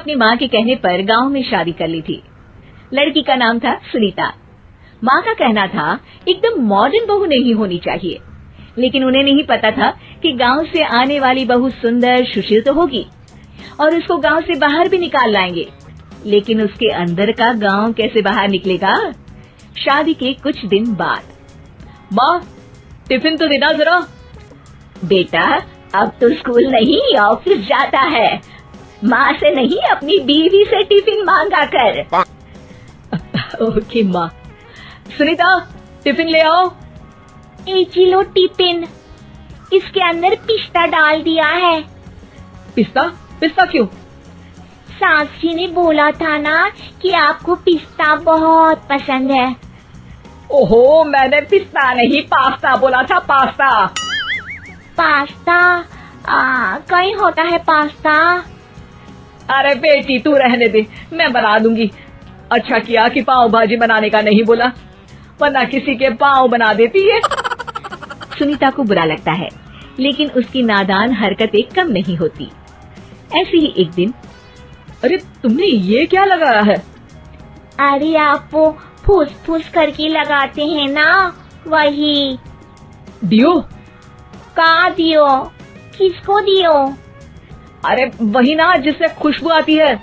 अपनी माँ के कहने पर गांव में शादी कर ली थी। लड़की का नाम था सुनीता। माँ का कहना था एकदम मॉडर्न बहू नहीं होनी चाहिए, लेकिन उन्हें नहीं पता था कि गांव से आने वाली बहू सुंदर सुशील तो होगी और उसको गांव से बाहर भी निकाल लाएंगे, लेकिन उसके अंदर का गांव कैसे बाहर निकलेगा। शादी के कुछ दिन बाद, माँ टिफिन तो देना जरा। बेटा अब तो स्कूल नहीं ऑफिस जाता है, माँ से नहीं अपनी बीवी से टिफिन मांगा कर। ओके माँ। सुनीता टिफिन ले आओ। एक किलो टिफिन, इसके अंदर पिस्ता डाल दिया है। पिस्ता? पिस्ता क्यों? सास जी ने बोला था ना कि आपको पिस्ता बहुत पसंद है। ओहो, मैंने पिस्ता नहीं पास्ता बोला था, पास्ता। पास्ता? कहीं होता है पास्ता? अरे बेटी तू रहने दे, मैं बना दूंगी। अच्छा किया कि पाव भाजी बनाने का नहीं बोला, वरना किसी के पाव बना देती है। सुनीता को बुरा लगता है, लेकिन उसकी नादान हरकतें कम नहीं होती। ऐसे ही एक दिन, अरे तुमने ये क्या लगाया है? अरे आप वो फूस फूस करके लगाते हैं ना, वही। डियो? का दियो? किसको दियो? अरे वही ना जिससे खुशबू आती है।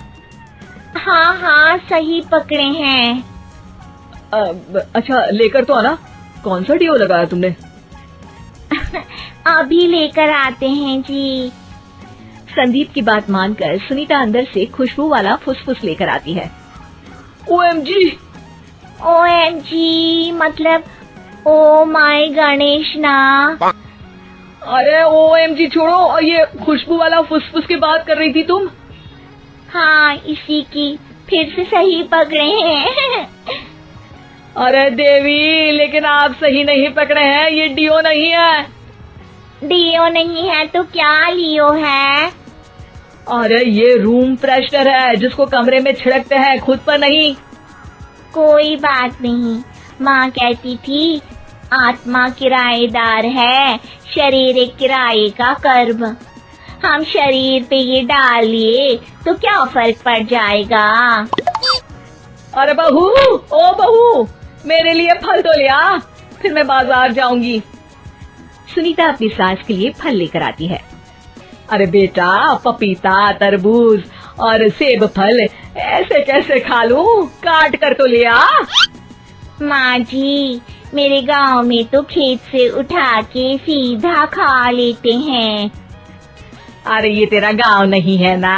हाँ हाँ सही पकड़े हैं। अच्छा लेकर तो आना। कौन सा डियो लगाया तुमने? अभी लेकर आते हैं जी। संदीप की बात मानकर सुनीता अंदर से खुशबू वाला फुसफुस लेकर आती है। OMG! OMG मतलब ओ माय गणेश ना। अरे OMG छोड़ो, और ये खुशबू वाला फुसफुस की बात कर रही थी तुम? हाँ इसी की, फिर से सही पकड़े हैं। अरे देवी, लेकिन आप सही नहीं पकड़े हैं, ये डियो नहीं है। डियो नहीं है तो क्या लियो है? अरे ये रूम फ्रेशनर है, जिसको कमरे में छिड़कते हैं, खुद पर नहीं। कोई बात नहीं, माँ कहती थी आत्मा किराएदार है, शरीर एक किराए का कर्म। हम शरीर पे ये डाल लिए तो क्या फर्क पड़ जाएगा। अरे बहू, ओ बहू, मेरे लिए फल तो ले आ, फिर मैं बाजार जाऊंगी। सुनीता अपनी सास के लिए फल लेकर आती है। अरे बेटा, पपीता, तरबूज और सेब फल ऐसे कैसे खा लूं? काट कर तो ले आ। माँ जी, मेरे गांव में तो खेत से उठा के सीधा खा लेते हैं। अरे ये तेरा गांव नहीं है ना।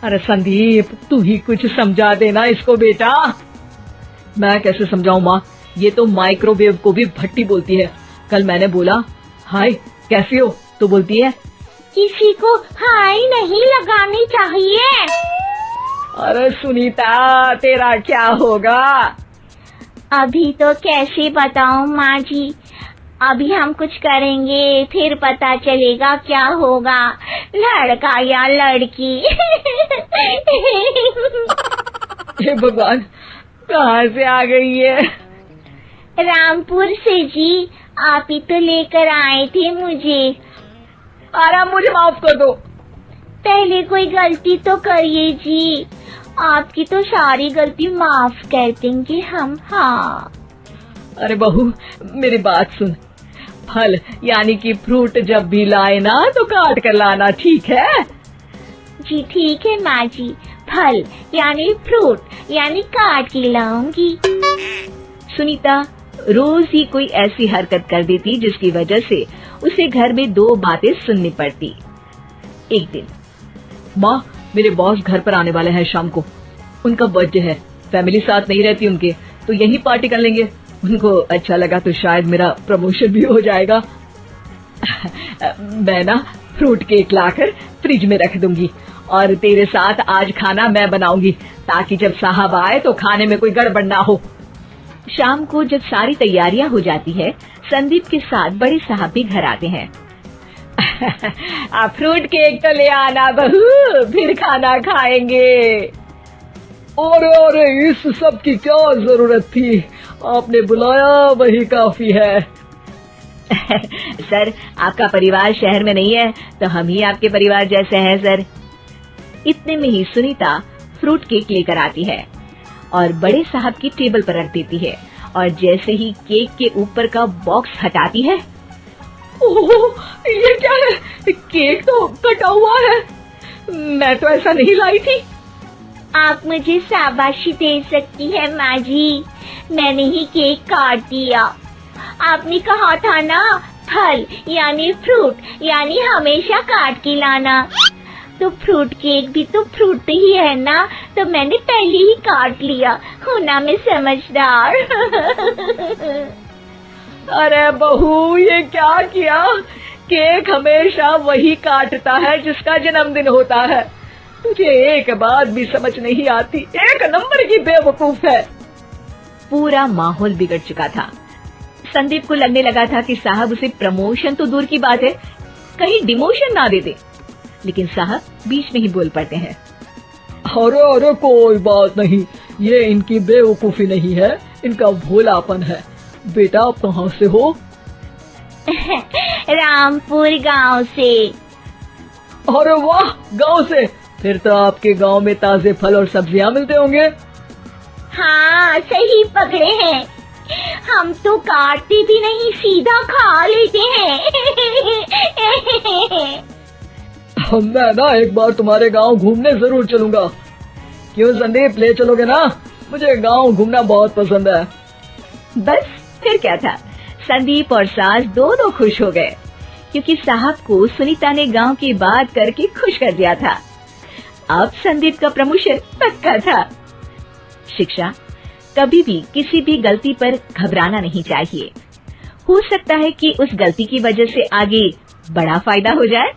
अरे संदीप, तू ही कुछ समझा देना इसको बेटा। मैं कैसे समझाऊं माँ, ये तो माइक्रोवेव को भी भट्टी बोलती है। कल मैंने बोला हाय कैसी हो, तो बोलती है किसी को हाय नहीं लगानी चाहिए। अरे सुनीता, तेरा क्या होगा? अभी तो कैसे बताऊं माँ जी, अभी हम कुछ करेंगे फिर पता चलेगा क्या होगा, लड़का या लड़की। हे भगवान, कहाँ से आ गई है? रामपुर से जी, आप ही तो लेकर आए थे मुझे। अरे मुझे माफ कर दो। पहले कोई गलती तो करिए जी, आपकी तो सारी गलती माफ कर देंगे हम। हाँ अरे बहू, मेरी बात सुन। फल यानी कि फ्रूट जब भी लाए ना तो काट कर लाना, ठीक है? जी ठीक है माँ जी, फल यानी फ्रूट यानी काट के लाऊंगी। सुनीता रोज ही कोई ऐसी हरकत कर देती जिसकी वजह से उसे घर में दो बातें सुननी पड़ती। एक दिन, माँ मेरे बॉस घर पर आने वाले हैं शाम को, उनका बर्थडे है, फैमिली साथ नहीं रहती उनके, तो यही पार्टी कर लेंगे। उनको अच्छा लगा तो शायद मेरा प्रमोशन भी हो जाएगा। मैं ना फ्रूट केक लाकर फ्रिज में रख दूंगी और तेरे साथ आज खाना मैं बनाऊंगी, ताकि जब साहब आए तो खाने में कोई गड़बड़ ना हो। शाम को जब सारी तैयारियां हो जाती है, संदीप के साथ बड़े साहब भी घर आते हैं। फ्रूट केक तो ले आना बहू, फिर खाना खाएंगे। और इस सब की क्या जरूरत थी, आपने बुलाया वही काफी है। सर आपका परिवार शहर में नहीं है, तो हम ही आपके परिवार जैसे हैं सर। इतने में ही सुनीता फ्रूट केक लेकर आती है और बड़े साहब की टेबल पर रख देती है और जैसे ही केक के ऊपर का बॉक्स हटाती है, ओह, ये क्या है? केक तो कटा हुआ है। मैं तो ऐसा नहीं लाई थी। आप मुझे शाबाशी दे सकती है माँ जी, मैंने ही केक काट दिया। आपने कहा था ना, फल यानी फ्रूट यानी हमेशा काट के लाना। तो फ्रूट केक भी तो फ्रूट ही है ना, तो मैंने पहले ही काट लिया। होना मैं समझदार। अरे बहू, ये क्या किया? केक हमेशा वही काटता है जिसका जन्मदिन होता है। तुझे एक बात भी समझ नहीं आती, एक नंबर की बेवकूफ है। पूरा माहौल बिगड़ चुका था। संदीप को लगने लगा था कि साहब उसे प्रमोशन तो दूर की बात है, कहीं डिमोशन ना दे दे। लेकिन साहब बीच में ही बोल पड़ते हैं, अरे अरे कोई बात नहीं, ये इनकी बेवकूफी नहीं है, इनका भोलापन है। बेटा आप कहाँ से हो? रामपुर गांव से। अरे वाह, गांव से? फिर तो आपके गांव में ताजे फल और सब्जियां मिलते होंगे। हाँ सही पकड़े हैं, हम तो काटते भी नहीं, सीधा खा लेते हैं। मैं ना एक बार तुम्हारे गांव घूमने जरूर चलूंगा। क्यों संदीप, ले चलोगे ना? मुझे गांव घूमना बहुत पसंद है। बस फिर क्या था, संदीप और सास दोनों खुश हो गए क्योंकि साहब को सुनीता ने गांव की बात करके खुश कर दिया था। अब संदीप का प्रमोशन पक्का था। शिक्षा, कभी भी किसी भी गलती पर घबराना नहीं चाहिए। हो सकता है कि उस गलती की वजह से आगे बड़ा फायदा हो जाए।